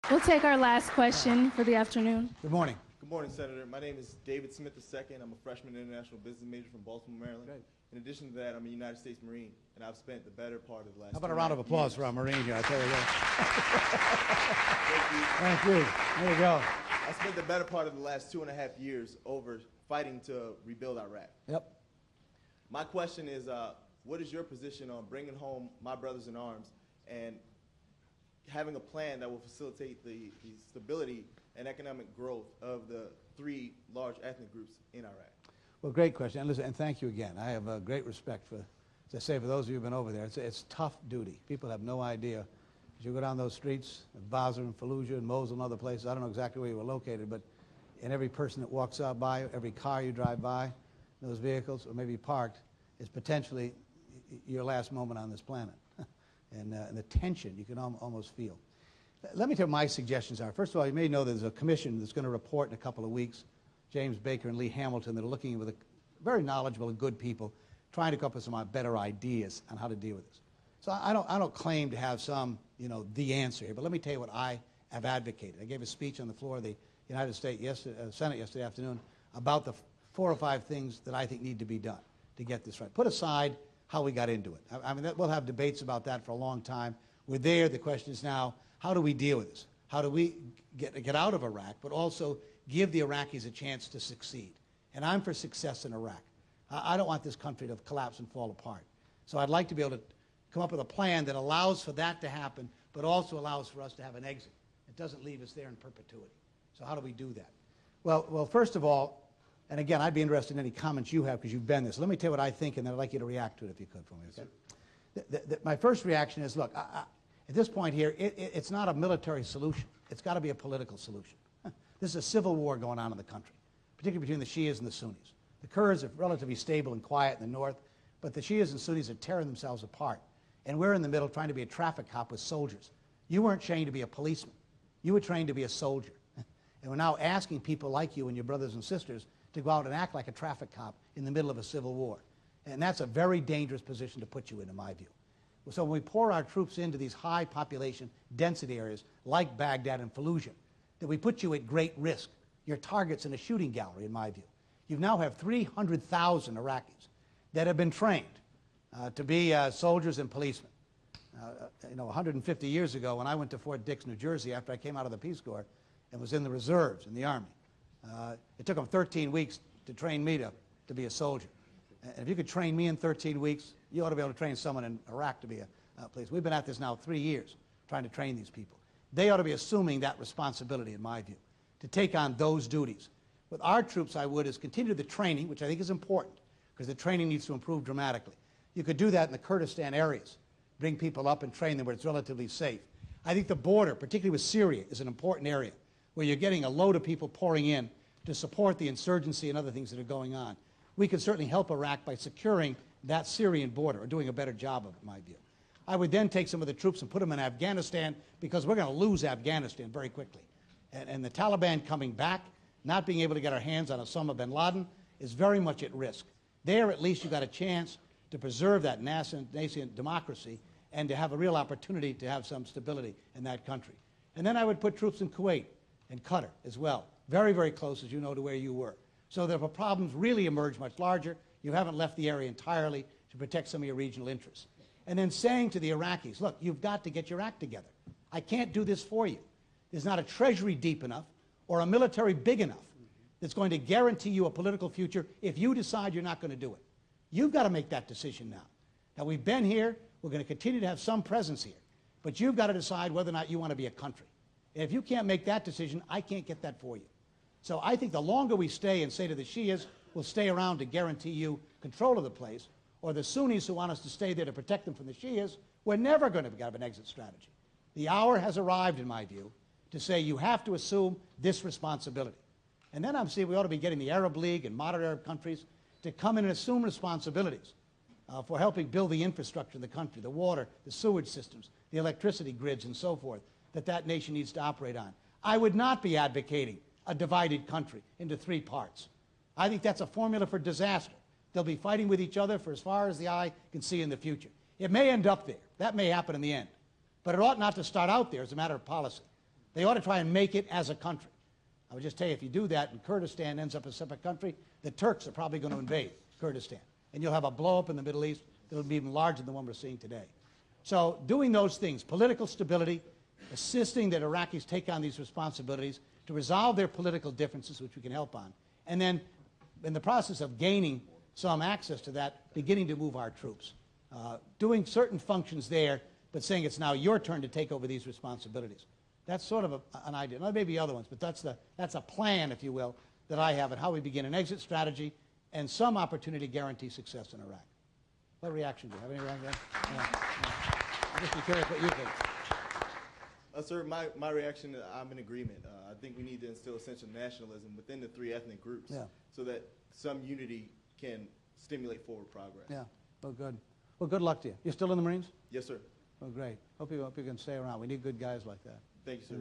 We'll take our last question for the afternoon. Good morning. Good morning, Senator. My name is David Smith II. I'm a freshman international business major from Baltimore, Maryland. Great. In addition to that, I'm a United States Marine, and I've spent the better part of the last How about a round of applause for our Marine here? I tell you what. Thank you. Thank you. There you go. I spent the better part of the last 2.5 years over fighting to rebuild Iraq. Yep. My question is, what is your position on bringing home my brothers in arms and having a plan that will facilitate the stability and economic growth of the 3 large ethnic groups in Iraq? Well, great question. And listen, and thank you again. I have great respect for, as I say, for those of you who've been over there. It's tough duty. People have no idea. As you go down those streets, Basra and Fallujah and Mosul and other places, I don't know exactly where you were located, but in every person that walks out by, every car you drive by, those vehicles, or maybe parked, is potentially your last moment on this planet. And the tension you can almost feel. Let me tell you what my suggestions are. First of all, you may know there's a commission that's going to report in a couple of weeks, James Baker and Lee Hamilton, that are looking with very knowledgeable and good people, trying to come up with some better ideas on how to deal with this. So I don't claim to have some, the answer here, but let me tell you what I have advocated. I gave a speech on the floor of the United States Senate yesterday afternoon about the 4 or 5 things that I think need to be done to get this right. Put aside how we got into it. I mean, we'll have debates about that for a long time. We're there. The question is now, how do we deal with this? How do we get out of Iraq, but also give the Iraqis a chance to succeed? And I'm for success in Iraq. I don't want this country to collapse and fall apart. So I'd like to be able to come up with a plan that allows for that to happen, but also allows for us to have an exit. It doesn't leave us there in perpetuity. So how do we do that? Well, first of all, and again, I'd be interested in any comments you have because you've been this. Let me tell you what I think, and then I'd like you to react to it if you could for me. Okay? My first reaction is, look, at this point here, it's not a military solution. It's got to be a political solution. This is a civil war going on in the country, particularly between the Shias and the Sunnis. The Kurds are relatively stable and quiet in the north, but the Shias and Sunnis are tearing themselves apart. And we're in the middle trying to be a traffic cop with soldiers. You weren't trained to be a policeman. You were trained to be a soldier. And we're now asking people like you and your brothers and sisters to go out and act like a traffic cop in the middle of a civil war. And that's a very dangerous position to put you in my view. So when we pour our troops into these high population density areas like Baghdad and Fallujah, that we put you at great risk. Your target's in a shooting gallery, in my view. You now have 300,000 Iraqis that have been trained to be soldiers and policemen. 150 years ago, when I went to Fort Dix, New Jersey, after I came out of the Peace Corps and was in the reserves in the Army, it took them 13 weeks to train me to be a soldier. And if you could train me in 13 weeks, you ought to be able to train someone in Iraq to be a police. We've been at this now 3 years trying to train these people. They ought to be assuming that responsibility, in my view, to take on those duties. With our troops, I would, is continue the training, which I think is important, because the training needs to improve dramatically. You could do that in the Kurdistan areas, bring people up and train them where it's relatively safe. I think the border, particularly with Syria, is an important area where you're getting a load of people pouring in to support the insurgency and other things that are going on. We could certainly help Iraq by securing that Syrian border, or doing a better job of it, in my view. I would then take some of the troops and put them in Afghanistan, because we're going to lose Afghanistan very quickly. And the Taliban coming back, not being able to get our hands on Osama bin Laden, is very much at risk. There, at least, you got a chance to preserve that nascent democracy and to have a real opportunity to have some stability in that country. And then I would put troops in Kuwait and Qatar as well, very, very close, as you know, to where you were. So that if problems really emerge much larger, you haven't left the area entirely to protect some of your regional interests. And then saying to the Iraqis, look, you've got to get your act together. I can't do this for you. There's not a treasury deep enough or a military big enough that's going to guarantee you a political future if you decide you're not going to do it. You've got to make that decision now. Now, we've been here. We're going to continue to have some presence here. But you've got to decide whether or not you want to be a country. And if you can't make that decision, I can't get that for you. So I think the longer we stay and say to the Shias, we'll stay around to guarantee you control of the place, or the Sunnis who want us to stay there to protect them from the Shias, we're never going to have an exit strategy. The hour has arrived, in my view, to say you have to assume this responsibility. And then I'm saying we ought to be getting the Arab League and moderate Arab countries to come in and assume responsibilities for helping build the infrastructure in the country, the water, the sewage systems, the electricity grids, and so forth, that nation needs to operate on. I would not be advocating a divided country into 3 parts. I think that's a formula for disaster. They'll be fighting with each other for as far as the eye can see in the future. It may end up there. That may happen in the end. But it ought not to start out there as a matter of policy. They ought to try and make it as a country. I would just tell you, if you do that and Kurdistan ends up a separate country, the Turks are probably going to invade Kurdistan. And you'll have a blow-up in the Middle East that will be even larger than the one we're seeing today. So doing those things, political stability, assisting that Iraqis take on these responsibilities to resolve their political differences, which we can help on, and then in the process of gaining some access to that, beginning to move our troops. Doing certain functions there, but saying it's now your turn to take over these responsibilities. That's sort of an idea. There may be other ones, but that's a plan, if you will, that I have at how we begin an exit strategy and some opportunity to guarantee success in Iraq. What reaction do you have? Any reaction? I'm just curious what you think. Sir, my reaction, I'm in agreement. I think we need to instill a sense of nationalism within the three ethnic groups so that some unity can stimulate forward progress. Yeah, well, good. Well, good luck to you. You're still in the Marines? Yes, sir. Well, great. Hope you can stay around. We need good guys like that. Thank you, sir.